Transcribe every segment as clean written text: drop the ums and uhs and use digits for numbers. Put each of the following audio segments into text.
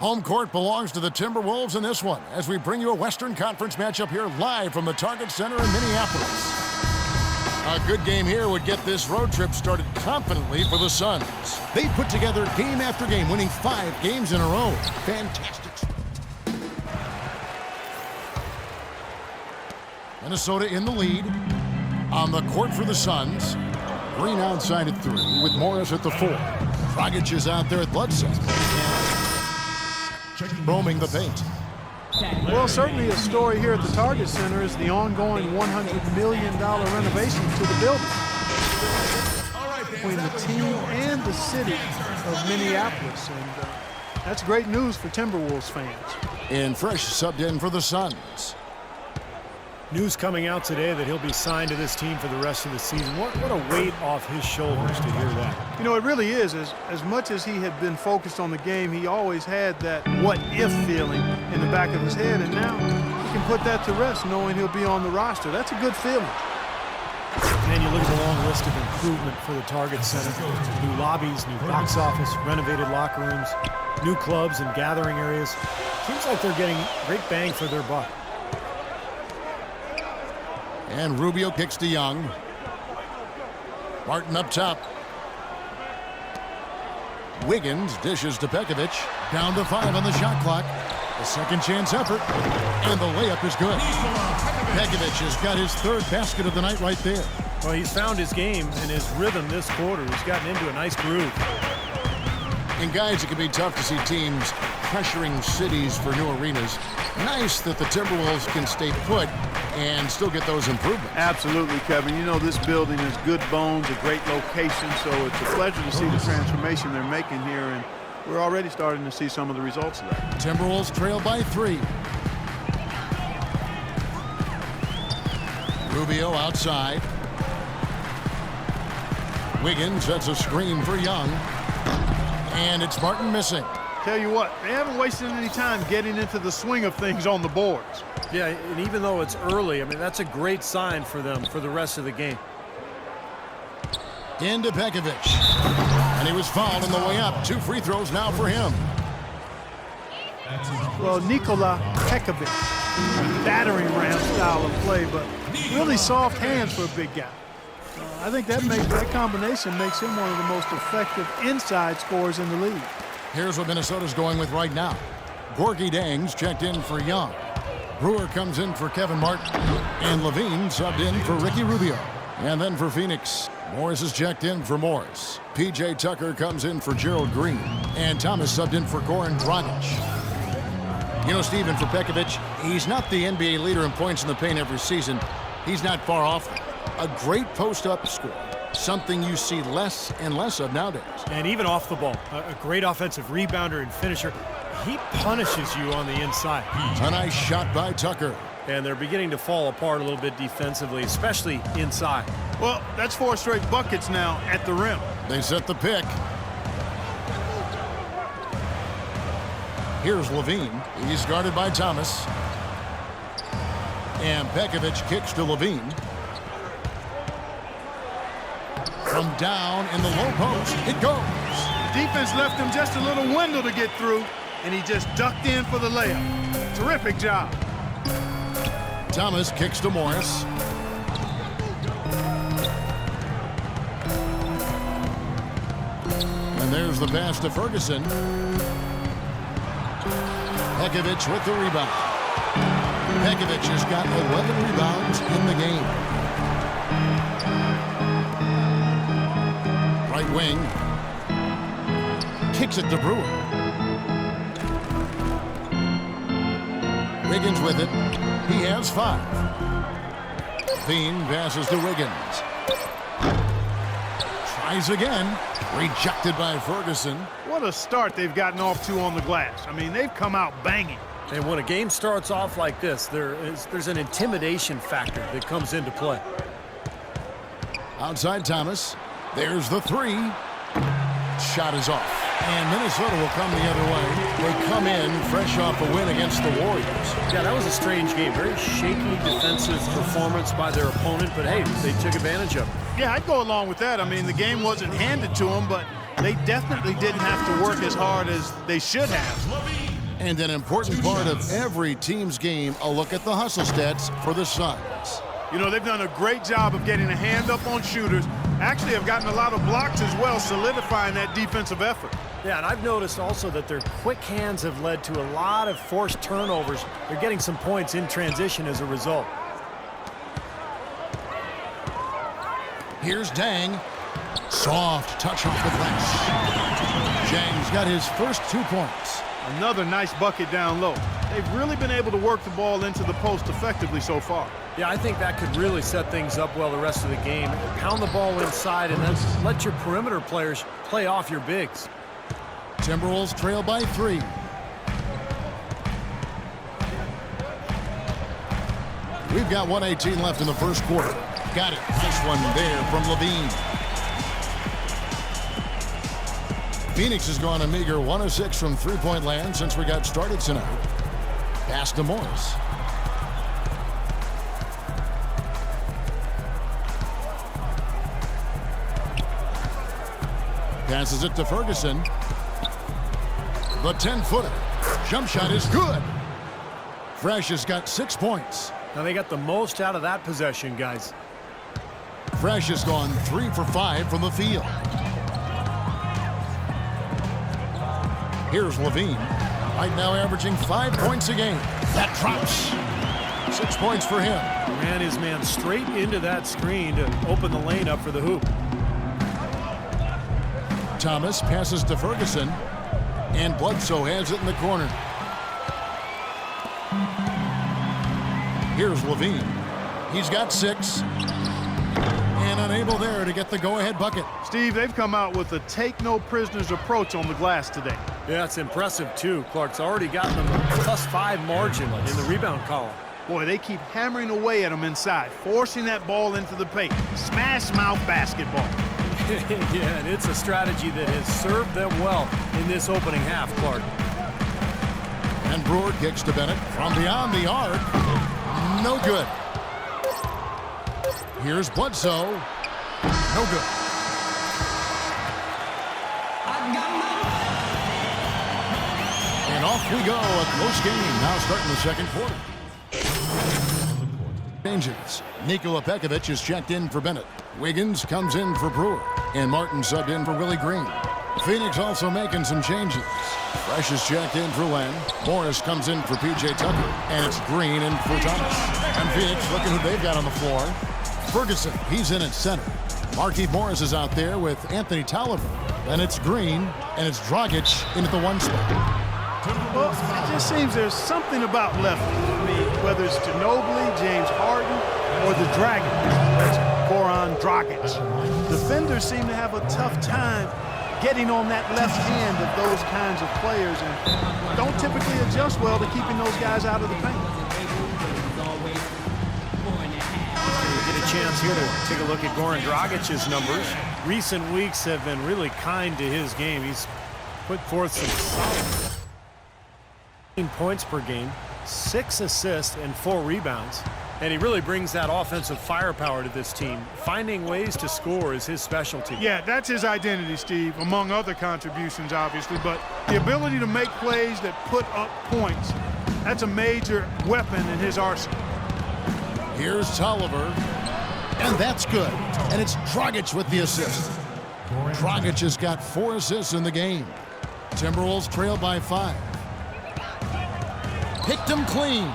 Home court belongs to the Timberwolves in this one as we bring you a Western Conference matchup here live from the Target Center in Minneapolis. A good game here would get this road trip started confidently for the Suns. They put together game after game, winning 5 games in a row. Fantastic. Minnesota in the lead. On the court for the Suns. Green outside at 3 with Morris at the 4. Dragic is out there at Bledsoe. Roaming the paint. Well, certainly a story here at the Target Center is the ongoing $100 million renovation to the building between the team and the city of Minneapolis. And that's great news for Timberwolves fans. And Fresh subbed in for the Suns. News coming out today that he'll be signed to this team for the rest of the season. What a weight off his shoulders to hear that. You know, it really is. As much as he had been focused on the game, he always had that what-if feeling in the back of his head, and now he can put that to rest knowing he'll be on the roster. That's a good feeling. And you look at the long list of improvement for the Target Center. New lobbies, new box office, renovated locker rooms, new clubs and gathering areas. Seems like they're getting great bang for their buck. And Rubio kicks to Young. Martin up top. Wiggins dishes to Pekovic. Down to 5 on the shot clock. A second chance effort. And the layup is good. Pekovic has got his 3rd basket of the night right there. Well, he's found his game and his rhythm this quarter. He's gotten into a nice groove. And guys, it can be tough to see teams pressuring cities for new arenas. Nice that the Timberwolves can stay put and still get those improvements. Absolutely, Kevin. You know, this building is good bones, a great location, so it's a pleasure to see the transformation they're making here, and we're already starting to see some of the results of that. Timberwolves trail by 3. Rubio outside. Wiggins sets a screen for Young. And it's Martin missing. Tell you what, they haven't wasted any time getting into the swing of things on the boards. Yeah, and even though it's early, I mean, that's a great sign for them for the rest of the game. Into Pekovic. And he was fouled on the way up. 2 free throws now for him. Well, Nikola Pekovic, battering ram style of play, but really soft hands for a big guy. I think that combination makes him one of the most effective inside scorers in the league. Here's what Minnesota's going with right now. Gorgie Dangs checked in for Young. Brewer comes in for Kevin Martin. And Levine subbed in for Ricky Rubio. And then for Phoenix, Morris is checked in for Morris. P.J. Tucker comes in for Gerald Green. And Thomas subbed in for Goran Dragic. You know, Steven, for Pekovic, he's not the NBA leader in points in the paint every season. He's not far off. A great post-up score. Something you see less and less of nowadays. And even off the ball, a great offensive rebounder and finisher. He punishes you on the inside. A nice shot by Tucker. And they're beginning to fall apart a little bit defensively, especially inside. Well, that's 4 straight buckets now at the rim. They set the pick. Here's Levine. He's guarded by Thomas. And Pekovic kicks to Levine. From down in the low post, it goes. Defense left him just a little window to get through, and he just ducked in for the layup. Terrific job. Thomas kicks to Morris. And there's the pass to Ferguson. Pekovic with the rebound. Pekovic has got 11 rebounds in the game. Right wing. Kicks it to Brewer. Wiggins with it. He has 5. Bean passes to Wiggins. Tries again. Rejected by Ferguson. What a start they've gotten off to on the glass. I mean, they've come out banging. And when a game starts off like this, there's an intimidation factor that comes into play. Outside Thomas. There's the 3. Shot is off. And Minnesota will come the other way. They come in fresh off a win against the Warriors. Yeah, that was a strange game. Very shaky defensive performance by their opponent, but hey, they took advantage of it. Yeah, I'd go along with that. I mean, the game wasn't handed to them, but they definitely didn't have to work as hard as they should have. And an important part of every team's game, a look at the hustle stats for the Suns. You know, they've done a great job of getting a hand up on shooters. Actually have gotten a lot of blocks as well, solidifying that defensive effort. Yeah, and I've noticed also that their quick hands have led to a lot of forced turnovers. They're getting some points in transition as a result. Here's Dang. Soft touch off the glass. Jang's got his first 2 points. Another nice bucket down low. They've really been able to work the ball into the post effectively so far. Yeah, I think that could really set things up well the rest of the game. Pound the ball inside and then let your perimeter players play off your bigs. Timberwolves trail by 3. We've got 1:18 left in the first quarter. Got it. Nice one there from Levine. Phoenix has gone a meager 1 of 6 from three-point land since we got started tonight. Pass to Morris. Passes it to Ferguson. The 10-footer. Jump shot is good. Fresh has got 6 points. Now they got the most out of that possession, guys. Fresh has gone 3 for 5 from the field. Here's Levine. Right now averaging 5 points a game. That drops. 6 points for him. Ran his man straight into that screen to open the lane up for the hoop. Thomas passes to Ferguson. And Bledsoe has it in the corner. Here's Levine. He's got 6. And unable there to get the go-ahead bucket. Steve, they've come out with a take-no-prisoners approach on the glass today. Yeah, it's impressive, too. Clark's already gotten them a +5 margin in the rebound column. Boy, they keep hammering away at them inside, forcing that ball into the paint. Smash-mouth basketball. Yeah, and it's a strategy that has served them well in this opening half, Clark. And Brewer kicks to Bennett from beyond the arc. No good. Here's Bledsoe. No good. And off we go. A close game now starting the second quarter. Changes. Nikola Pekovic is checked in for Bennett. Wiggins comes in for Brewer. And Martin subbed in for Willie Green. Phoenix also making some changes. Fresh is checked in for Len. Morris comes in for P.J. Tucker. And it's Green in for Thomas. And Phoenix looking who they've got on the floor. Ferguson, he's in at center. Markieff Morris is out there with Anthony Tolliver. And it's Green, and it's Dragic in at the 1 spot. Well, it just seems there's something about lefty. I mean, whether it's Ginobili, James Harden, or the Dragon. That's Goran Dragic. Defenders seem to have a tough time getting on that left hand of those kinds of players and don't typically adjust well to keeping those guys out of the paint. Get a chance here to take a look at Goran Dragic's numbers. Recent weeks have been really kind to his game. He's put forth some solid points per game, 6 assists and 4 rebounds. And he really brings that offensive firepower to this team. Finding ways to score is his specialty. Yeah, that's his identity, Steve, among other contributions, obviously. But the ability to make plays that put up points, that's a major weapon in his arsenal. Here's Tolliver. And that's good. And it's Dragic with the assist. Dragic has got 4 assists in the game. Timberwolves trail by 5. Picked him clean.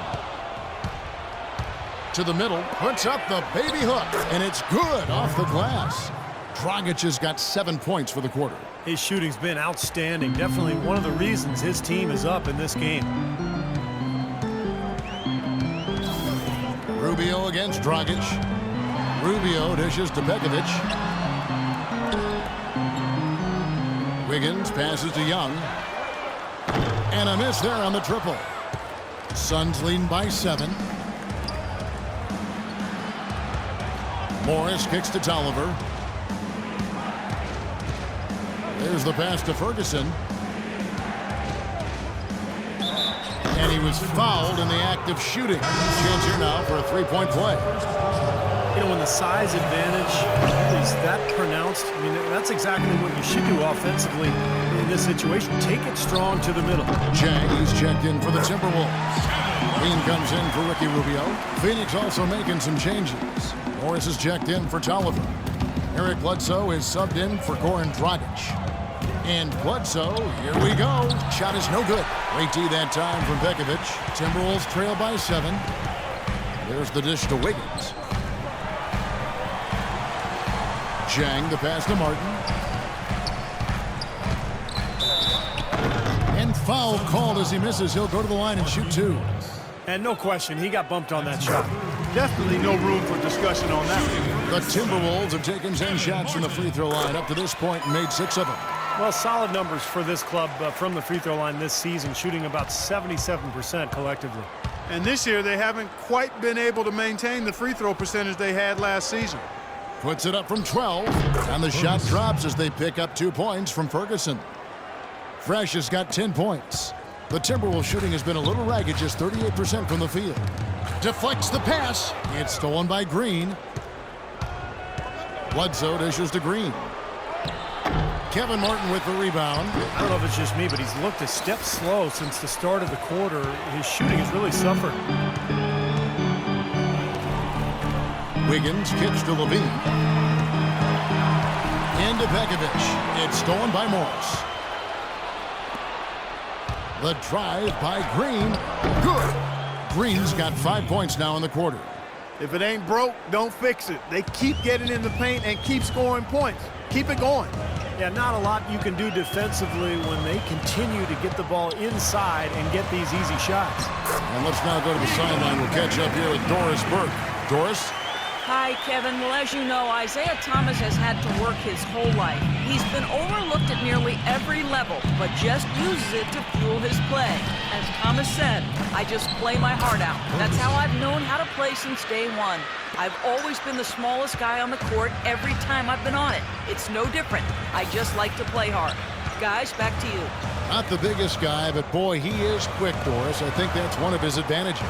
To the middle, puts up the baby hook, and it's good off the glass. Dragic has got 7 points for the quarter. His shooting's been outstanding. Definitely one of the reasons his team is up in this game. Rubio against Dragic. Rubio dishes to Pekovic. Wiggins passes to Young. And a miss there on the triple. Suns leading by 7. Morris kicks to Tolliver. There's the pass to Ferguson. And he was fouled in the act of shooting. Chance here now for a 3-point play. You know, when the the size advantage is that pronounced, I mean, that's exactly what you should do offensively in this situation. Take it strong to the middle. Chang, he's checked in for the Timberwolves. Bean comes in for Ricky Rubio. Phoenix also making some changes. Morris is checked in for Tolliver. Eric Bledsoe is subbed in for Goran Dragic. And Bledsoe, here we go. Shot is no good. Great D that time from Bekovic. Timberwolves trail by 7. There's the dish to Wiggins. Chang, the pass to Martin. And foul called as he misses. He'll go to the line and shoot 2. And no question, he got bumped on that shot. Definitely no room for discussion on that one. The Timberwolves have taken 10 shots from the free throw line up to this point and made 6 of them. Well, solid numbers for this club from the free throw line this season, shooting about 77% collectively. And this year, they haven't quite been able to maintain the free throw percentage they had last season. Puts it up from 12, and the shot drops as they pick up 2 points from Ferguson. Fresh has got 10 points. The Timberwolves shooting has been a little ragged, just 38% from the field. Deflects the pass. It's stolen by Green. Bledsoe dishes to Green. Kevin Martin with the rebound. I don't know if it's just me, but he's looked a step slow since the start of the quarter. His shooting has really suffered. Wiggins kicks to Levine. Into Bekovic. It's stolen by Morris. The drive by Green. Good. Green's got 5 points now in the quarter. If it ain't broke, don't fix it. They keep getting in the paint and keep scoring points. Keep it going. Yeah, not a lot you can do defensively when they continue to get the ball inside and get these easy shots. And let's now go to the sideline. We'll catch up here with Doris Burke. Doris? Hi, Kevin. Well, as you know, Isaiah Thomas has had to work his whole life. He's been overlooked at nearly every level, but just uses it to fuel his play. As Thomas said, I just play my heart out. That's how I've known how to play since day one. I've always been the smallest guy on the court every time I've been on it. It's no different. I just like to play hard. Guys, back to you. Not the biggest guy, but boy, he is quick, Doris. I think that's one of his advantages.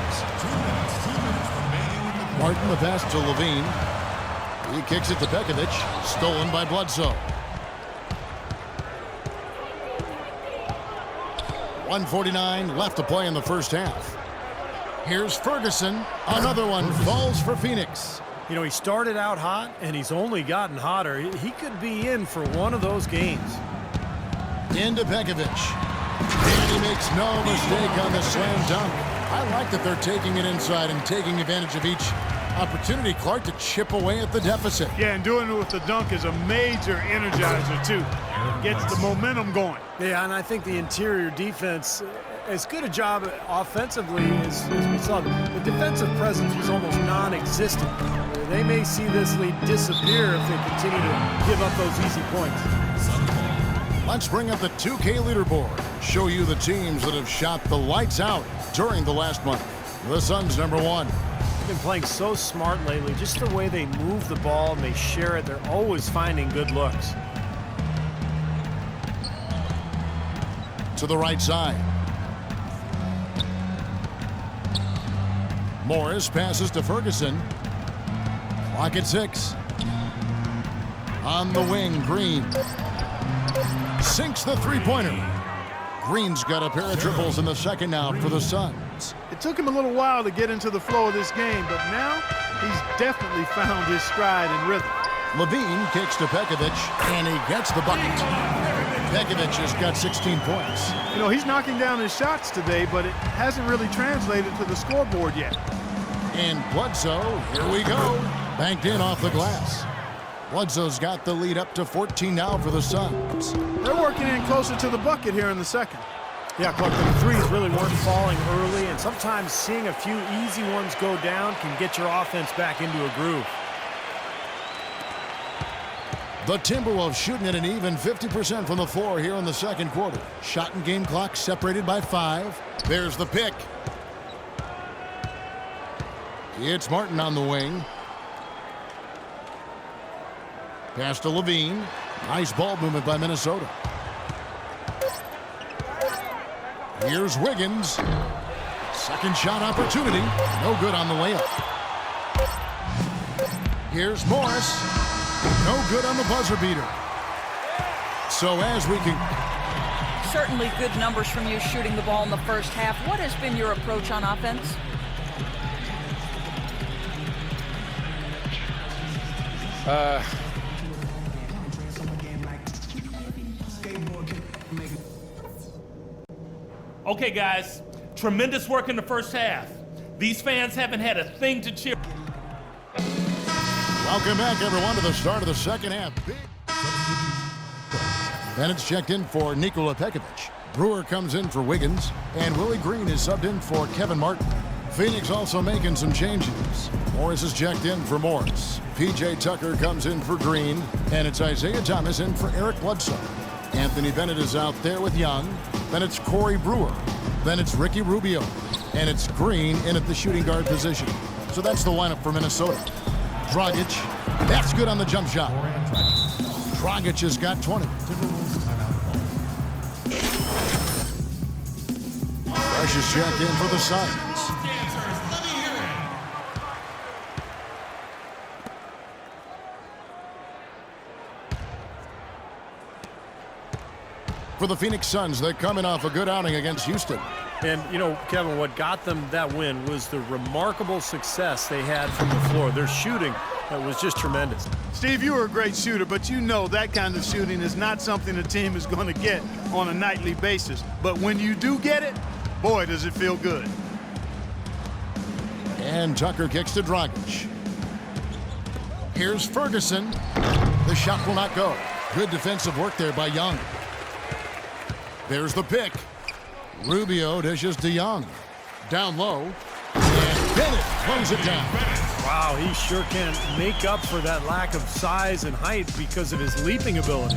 Martin, the pass to Levine. He kicks it to Bekovic. Stolen by Bledsoe. 1:49 left to play in the first half. Here's Ferguson. Another one falls for Phoenix. You know, he started out hot, and he's only gotten hotter. He could be in for one of those games. Into Bekovic. And he makes no mistake on the slam dunk. I like that they're taking it inside and taking advantage of each opportunity, Clark, to chip away at the deficit. Yeah, and doing it with the dunk is a major energizer, too. Gets the momentum going. Yeah, and I think the interior defense, as good a job offensively as we saw, the defensive presence was almost non-existent. They may see this lead disappear if they continue to give up those easy points. Let's bring up the 2K leaderboard. Show you the teams that have shot the lights out during the last month. The Suns #1. They've been playing so smart lately. Just the way they move the ball and they share it, they're always finding good looks. To the right side. Morris passes to Ferguson. Clock at 6. On the wing, Green. Sinks the three-pointer. Green's got a pair of triples in the second now for the Suns. It took him a little while to get into the flow of this game, but now he's definitely found his stride and rhythm. Levine kicks to Bekovic, and he gets the bucket. Bekovic has got 16 points. You know, he's knocking down his shots today, but it hasn't really translated to the scoreboard yet. And Bledsoe, here we go. Banked in off the glass. Bledsoe's got the lead up to 14 now for the Suns. They're working in closer to the bucket here in the second. Yeah, Clark, the threes really weren't falling early, and sometimes seeing a few easy ones go down can get your offense back into a groove. The Timberwolves shooting at an even 50% from the floor here in the second quarter. Shot and game clock separated by 5. There's the pick. It's Martin on the wing. Pass to Levine. Nice ball movement by Minnesota. Here's Wiggins. Second shot opportunity. No good on the layup. Here's Morris. No good on the buzzer beater. So as we can... Certainly good numbers from you shooting the ball in the first half. What has been your approach on offense? Okay, guys, tremendous work in the first half. These fans haven't had a thing to cheer. Welcome back, everyone, to the start of the second half. Bennett's checked in for Nikola Pekovic. Brewer comes in for Wiggins, and Willie Green is subbed in for Kevin Martin. Phoenix also making some changes. Morris is checked in for Morris. P.J. Tucker comes in for Green, and it's Isaiah Thomas in for Eric Bledsoe. Anthony Bennett is out there with Young. Then it's Corey Brewer. Then it's Ricky Rubio. And it's Green in at the shooting guard position. So that's the lineup for Minnesota. Dragic, that's good on the jump shot. Dragic has got 20. Rush is checked in for the Suns. For the Phoenix Suns, they're coming off a good outing against Houston. And, you know, Kevin, what got them that win was the remarkable success they had from the floor. Their shooting was just tremendous. Steve, you were a great shooter, but you know that kind of shooting is not something a team is going to get on a nightly basis. But when you do get it, boy, does it feel good. And Tucker kicks to Dragic. Here's Ferguson. The shot will not go. Good defensive work there by Young. There's the pick. Rubio dishes to Young. Down low. And Bennett throws it down. Wow, he sure can make up for that lack of size and height because of his leaping ability.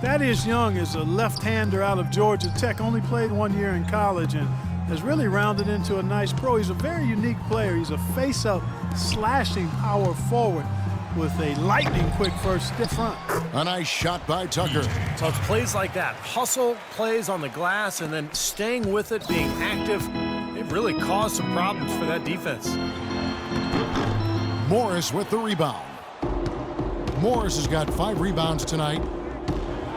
Thaddeus Young is a left-hander out of Georgia Tech. Only played 1 year in college and has really rounded into a nice pro. He's a very unique player. He's a face-up, slashing power forward with a lightning-quick first step front. A nice shot by Tucker. So it's plays like that. Hustle plays on the glass and then staying with it, being active. It really caused some problems for that defense. Morris with the rebound. Morris has got 5 rebounds tonight.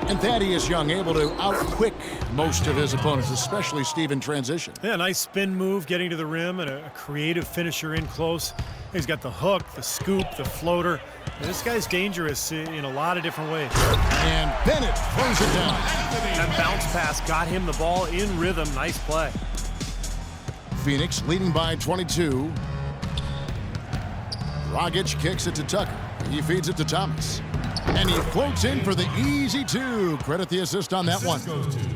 And Thaddeus Young able to outquick most of his opponents, especially Steve in transition. Yeah, nice spin move, getting to the rim, and a creative finisher in close. He's got the hook, the scoop, the floater. And this guy's dangerous in a lot of different ways. And Bennett throws it down. That bounce pass got him the ball in rhythm. Nice play. Phoenix leading by 22. Dragic kicks it to Tucker. He feeds it to Thomas. And he floats in for the easy 2. Credit the assist on that one.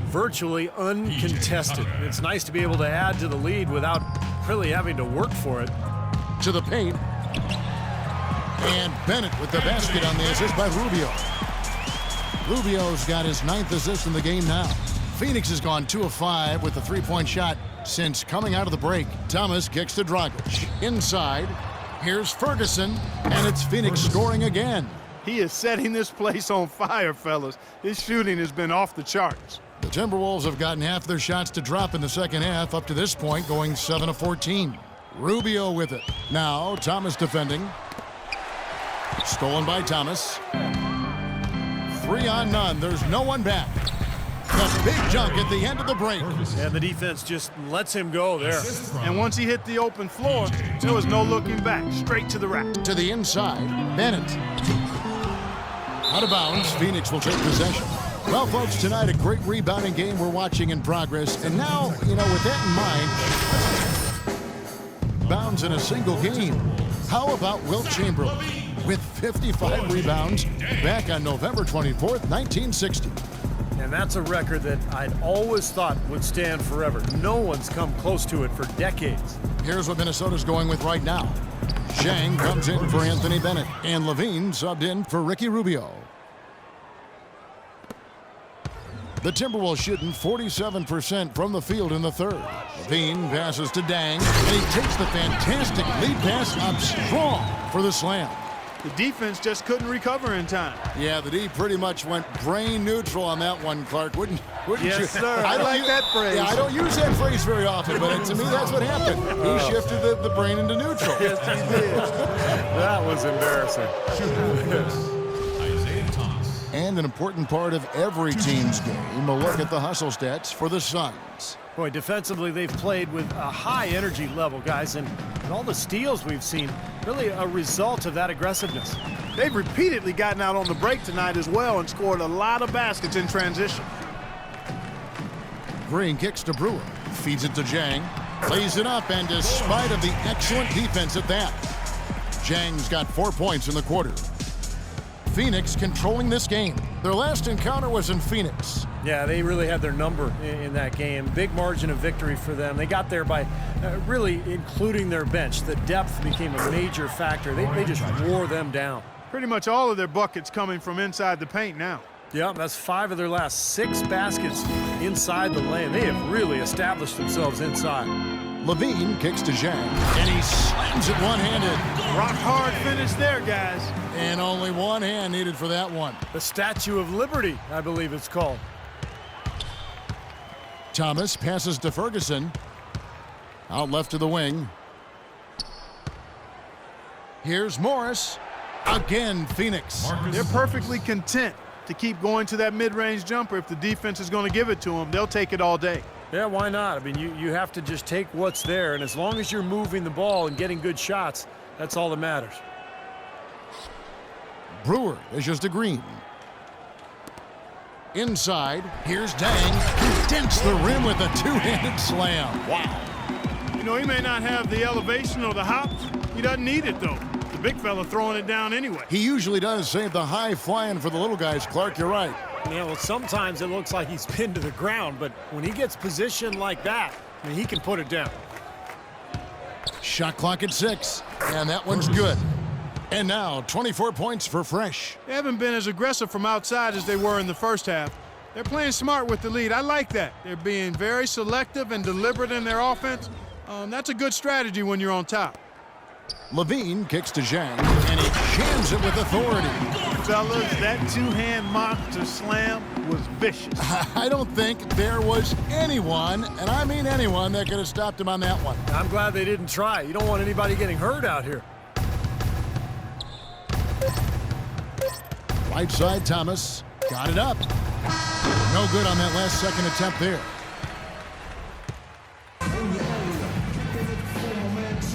Virtually uncontested. It's nice to be able to add to the lead without really having to work for it. To the paint. And Bennett with the basket on the assist by Rubio. Rubio's got his 9th assist in the game now. Phoenix has gone 2 of 5 with the 3-point shot since coming out of the break. Thomas kicks to Dragic. Inside, here's Ferguson, and it's Phoenix scoring again. He is setting this place on fire, fellas. His shooting has been off the charts. The Timberwolves have gotten half their shots to drop in the second half, up to this point, going 7 of 14. Rubio with it. Now, Thomas defending. Stolen by Thomas. 3 on none. There's no one back. The big junk at the end of the break. And the defense just lets him go there. And once he hit the open floor, there was no looking back. Straight to the rack. To the inside, Bennett. Out of bounds, Phoenix will take possession. Well, folks, tonight a great rebounding game we're watching in progress. And now, you know, with that in mind, bounds in a single game. How about Wilt Chamberlain with 55 rebounds back on November 24th, 1960. And that's a record that I'd always thought would stand forever. No one's come close to it for decades. Here's what Minnesota's going with right now. Zhang comes in for Anthony Bennett, and Levine subbed in for Ricky Rubio. The Timberwolves shooting 47% from the field in the third. Levine passes to Dang, and he takes the fantastic lead pass up strong for the slam. The defense just couldn't recover in time. Yeah, the D pretty much went brain neutral on that one, Clark. Wouldn't Yes, you? sir. I like that phrase. Yeah, I don't use that phrase very often, but to me that's what happened. He shifted the brain into neutral. Yes, he did. That was embarrassing. And an important part of every team's game, a look at the hustle stats for the Suns. Boy, defensively, they've played with a high energy level, guys, and all the steals we've seen, really a result of that aggressiveness. They've repeatedly gotten out on the break tonight as well and scored a lot of baskets in transition. Green kicks to Brewer, feeds it to Jang, lays it up, and despite of the excellent defense at that, Jang's got 4 points in the quarter. Phoenix controlling this game. Their last encounter was in Phoenix. Yeah, they really had their number in that game. Big margin of victory for them. They got there by really including their bench. The depth became a major factor. They just wore them down. Pretty much all of their buckets coming from inside the paint now. Yeah, that's 5 of their last 6 baskets inside the lane. They have really established themselves inside. Levine kicks to Zhang, and he slams it one-handed. Rock hard finish there, guys. And only one hand needed for that one. The Statue of Liberty, I believe it's called. Thomas passes to Ferguson. Out left to the wing. Here's Morris. Again, Phoenix. They're perfectly content to keep going to that mid-range jumper. If the defense is going to give it to them, they'll take it all day. Yeah, why not? I mean, you have to just take what's there, and as long as you're moving the ball and getting good shots, that's all that matters. Brewer dishes to Green. Inside, here's Dang, who dents the rim with a two-handed slam. Wow. You know, he may not have the elevation or the hops. He doesn't need it, though. The big fella throwing it down anyway. He usually does save the high flying for the little guys. Clark, you're right. Yeah, well, sometimes it looks like he's pinned to the ground, but when he gets positioned like that, I mean, he can put it down. Shot clock at 6, and that one's good. And now, 24 points for Fresh. They haven't been as aggressive from outside as they were in the first half. They're playing smart with the lead. I like that. They're being very selective and deliberate in their offense. That's a good strategy when you're on top. Levine kicks to Zhang, and he jams it with authority. Fellas, that two-hand monster slam was vicious. I don't think there was anyone, and I mean anyone, that could have stopped him on that one. I'm glad they didn't try. You don't want anybody getting hurt out here. Right side, Thomas. Got it up. No good on that last second attempt there.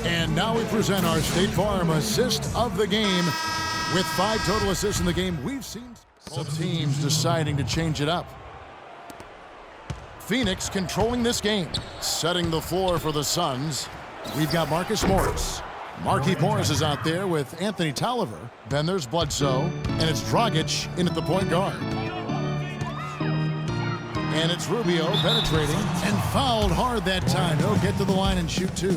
And now we present our State Farm assist of the game. With 5 total assists in the game, we've seen both teams deciding to change it up. Phoenix controlling this game, setting the floor for the Suns. We've got Marcus Morris. Markieff Morris is out there with Anthony Tolliver. Then there's Bledsoe, and it's Dragic in at the point guard. And it's Rubio penetrating and fouled hard that time. He'll get to the line and shoot 2.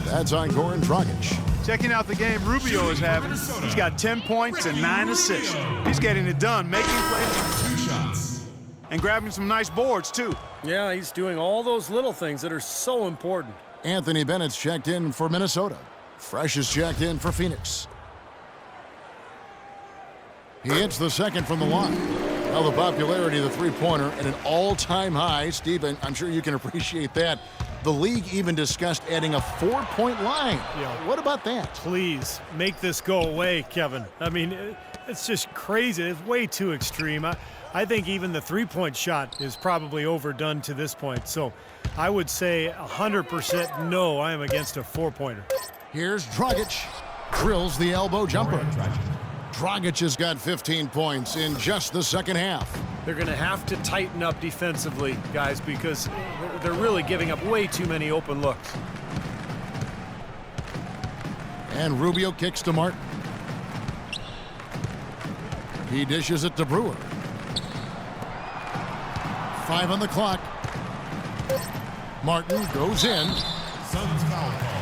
That's on Goran Dragic. Checking out the game Rubio is having. He's got 10 points and 9 assists. He's getting it done, making plays, and grabbing some nice boards, too. Yeah, he's doing all those little things that are so important. Anthony Bennett's checked in for Minnesota. Fresh is checked in for Phoenix. He hits the second from the line. Well, the popularity of the three-pointer at an all-time high. Stephen, I'm sure you can appreciate that. The league even discussed adding a 4-point line. Yeah. What about that? Please, make this go away, Kevin. I mean, it's just crazy. It's way too extreme. I think even the three-point shot is probably overdone to this point. So I would say 100% no, I am against a 4-pointer. Here's Dragic. Drills the elbow jumper. Dragic has got 15 points in just the second half. They're going to have to tighten up defensively, guys, because they're really giving up way too many open looks. And Rubio kicks to Martin. He dishes it to Brewer. 5 on the clock. Martin goes in. Suns foul call.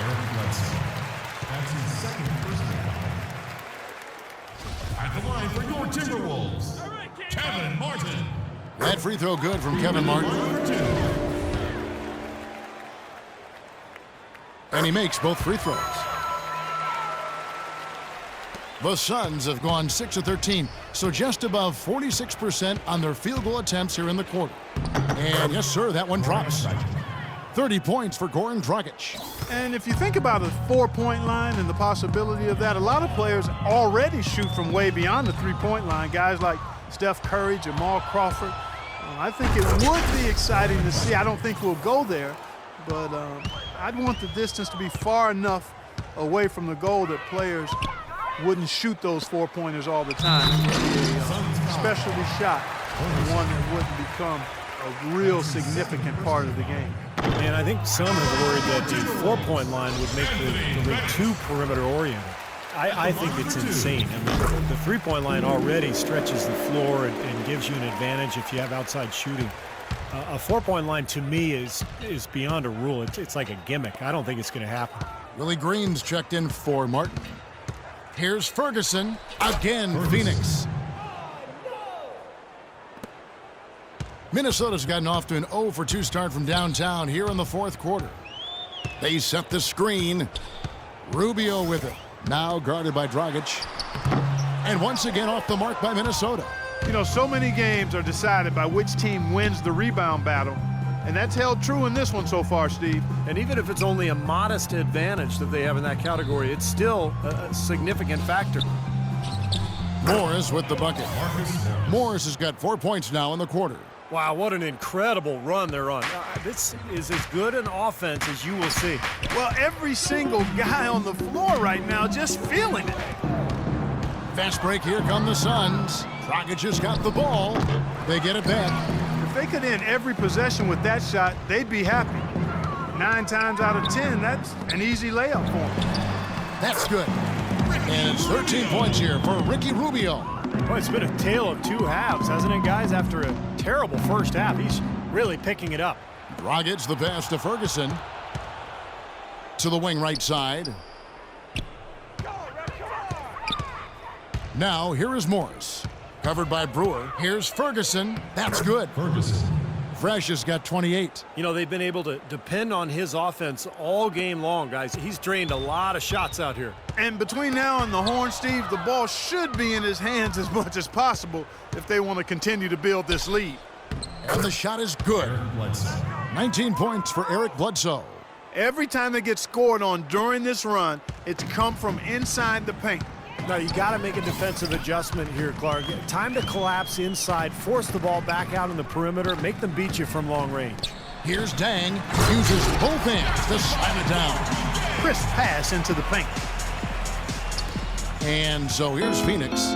Aaron Bledsoe. That's his second personal foul. At the line for your Timberwolves, Kevin Martin. That free throw good from Kevin Martin. And he makes both free throws. The Suns have gone 6 of 13, so just above 46% on their field goal attempts here in the quarter. And yes, sir, that one drops. 30 points for Goran Dragic. And if you think about a 4-point line and the possibility of that, a lot of players already shoot from way beyond the 3-point line. Guys like Steph Curry, Jamal Crawford. I think it would be exciting to see. I don't think we'll go there, but I'd want the distance to be far enough away from the goal that players wouldn't shoot those 4-pointers all the time. It would be a specialty shot, one that wouldn't become a real significant part of the game. And I think some have worried that the 4-point line would make the league too perimeter oriented. I think it's insane. I mean, the 3-point line already stretches the floor and gives you an advantage if you have outside shooting. A 4-point line to me is beyond a rule. It's like a gimmick. I don't think it's going to happen. Willie Green's checked in for Martin. Here's Ferguson again. Phoenix. Minnesota's gotten off to an 0-for-2 start from downtown here in the fourth quarter. They set the screen. Rubio with it. Now guarded by Dragic. And once again off the mark by Minnesota. You know, so many games are decided by which team wins the rebound battle. And that's held true in this one so far, Steve. And even if it's only a modest advantage that they have in that category, it's still a significant factor. Morris with the bucket. Morris has got 4 points now in the quarter. Wow, what an incredible run they're on. This is as good an offense as you will see. Well, every single guy on the floor right now just feeling it. Fast break, here come the Suns. Dragic has got the ball. They get it back. If they could end every possession with that shot, they'd be happy. 9 times out of 10, that's an easy layup for them. That's good. And it's 13 points here for Ricky Rubio. Well, it's been a tale of two halves, hasn't it, guys? After a terrible first half, he's really picking it up. Dragic the pass to Ferguson. To the wing right side. Now, here is Morris. Covered by Brewer. Here's Ferguson. That's good. Ferguson. Fresh has got 28. You know, they've been able to depend on his offense all game long, guys. He's drained a lot of shots out here. And between now and the horn, Steve, the ball should be in his hands as much as possible if they want to continue to build this lead. And the shot is good. 19 points for Eric Bledsoe. Every time they get scored on during this run, it's come from inside the paint. Now, you got to make a defensive adjustment here, Clark. Time to collapse inside, force the ball back out on the perimeter, make them beat you from long range. Here's Dang. Uses both hands to slam it down. Crisp pass into the paint. And so here's Phoenix.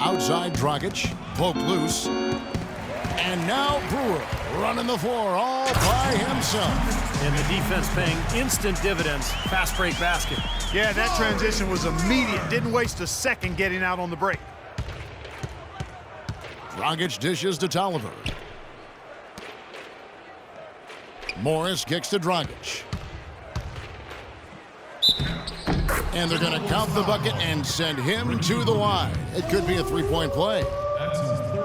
Outside Dragic. Poke loose. And now Brewer running the floor all by himself. And the defense paying instant dividends. Fast break basket. Yeah, that transition was immediate. Didn't waste a second getting out on the break. Dragic dishes to Tolliver. Morris kicks to Dragic. And they're going to count the bucket and send him to the line. It could be a three-point play.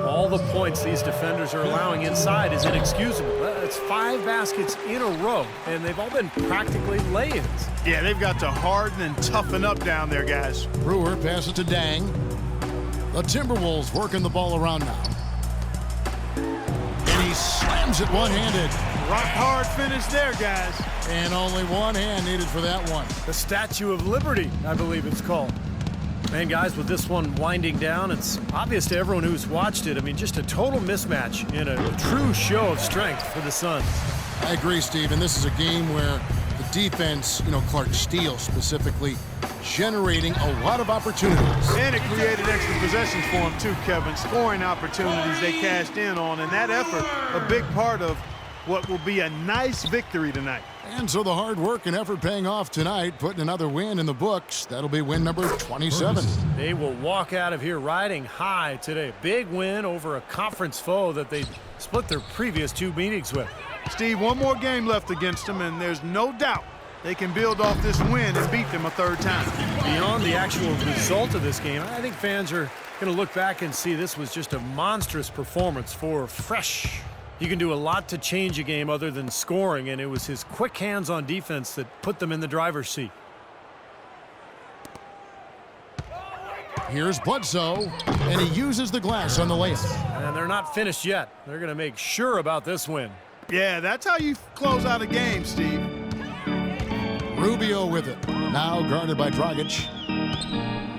All the points these defenders are allowing inside is inexcusable. It's 5 baskets in a row, and they've all been practically lay-ins. Yeah, they've got to harden and toughen up down there, guys. Brewer passes to Dang. The Timberwolves working the ball around now. And he slams it one-handed. Rock hard finish there, guys. And only one hand needed for that one. The Statue of Liberty, I believe it's called. And guys, with this one winding down, it's obvious to everyone who's watched it. I mean, just a total mismatch in a true show of strength for the Suns. I agree, Steve, and this is a game where the defense, Clark Steele specifically, generating a lot of opportunities. And it created extra possessions for them too, Kevin. Scoring opportunities they cashed in on, and that effort, a big part of what will be a nice victory tonight. And so the hard work and effort paying off tonight, putting another win in the books. That'll be win number 27. They will walk out of here riding high today. Big win over a conference foe that they split their previous 2 meetings with. Steve, one more game left against them, and there's no doubt they can build off this win and beat them a 3rd time. Beyond the actual result of this game, I think fans are going to look back and see this was just a monstrous performance for Fresh. He can do a lot to change a game other than scoring, and it was his quick hands on defense that put them in the driver's seat. Here's Bledsoe, and he uses the glass on the layup. And they're not finished yet. They're going to make sure about this win. Yeah, that's how you close out a game, Steve. Rubio with it. Now guarded by Dragic.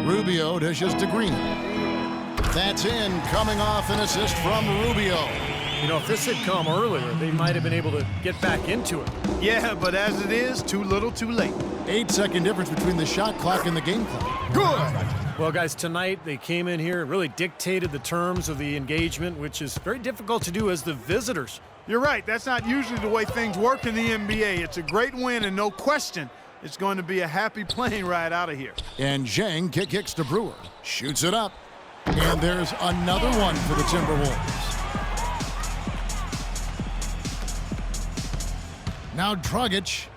Rubio dishes to Green. That's in, coming off an assist from Rubio. You know, if this had come earlier, they might have been able to get back into it. Yeah, but as it is, too little, too late. 8-second difference between the shot clock and the game clock. Good. Well, guys, tonight they came in here and really dictated the terms of the engagement, which is very difficult to do as the visitors. You're right. That's not usually the way things work in the NBA. It's a great win, and no question, it's going to be a happy plane ride out of here. And Zhang kicks to Brewer. Shoots it up. And there's another one for the Timberwolves. Now Dragic.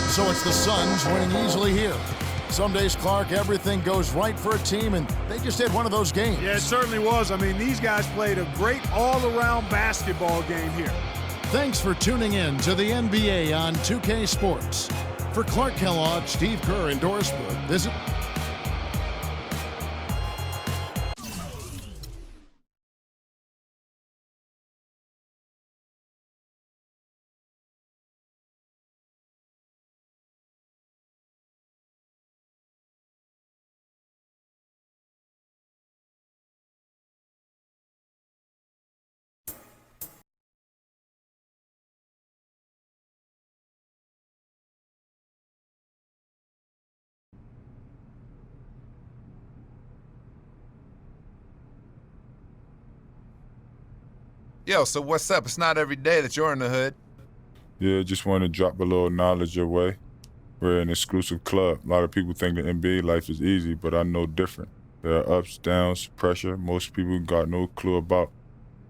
So it's the Suns winning easily here. Some days, Clark, everything goes right for a team, and they just had one of those games. Yeah, it certainly was. I mean, these guys played a great all-around basketball game here. Thanks for tuning in to the NBA on 2K Sports. For Clark Kellogg, Steve Kerr, and Doris Burke, visit Yo, so what's up? It's not every day that you're in the hood. Yeah, just want to drop a little knowledge your way. We're an exclusive club. A lot of people think the NBA life is easy, but I know different. There are ups, downs, pressure most people got no clue about.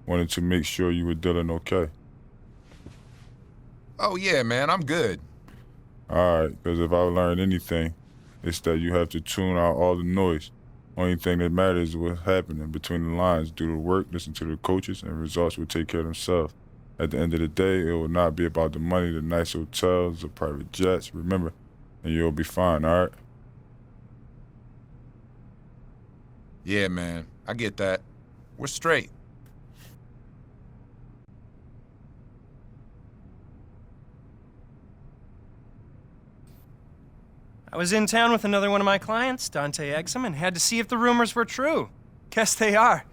Wanted to make sure you were dealing okay. Oh yeah, man, I'm good. All right, because if I learned anything, it's that you have to tune out all the noise. Only thing that matters is what's happening between the lines. Do the work, listen to the coaches, and results will take care of themselves. At the end of the day, it will not be about the money, the nice hotels, the private jets. Remember, and you'll be fine, all right? Yeah, man, I get that. We're straight. I was in town with another one of my clients, Dante Exum, and had to see if the rumors were true. Guess they are.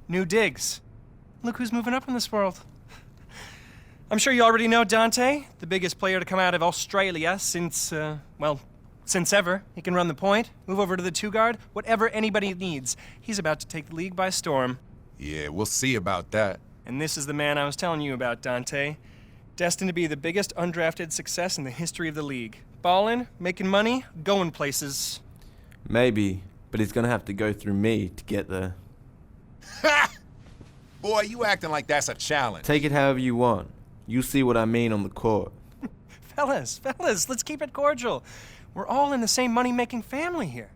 New digs. Look who's moving up in this world. I'm sure you already know Dante, the biggest player to come out of Australia since ever. He can run the point, move over to the two-guard, whatever anybody needs. He's about to take the league by storm. Yeah, we'll see about that. And this is the man I was telling you about, Dante. Destined to be the biggest undrafted success in the history of the league. Ballin', making money, going places. Maybe, but he's gonna have to go through me to get there. Ha! Boy, you acting like that's a challenge. Take it however you want. You see what I mean on the court. Fellas, let's keep it cordial. We're all in the same money-making family here.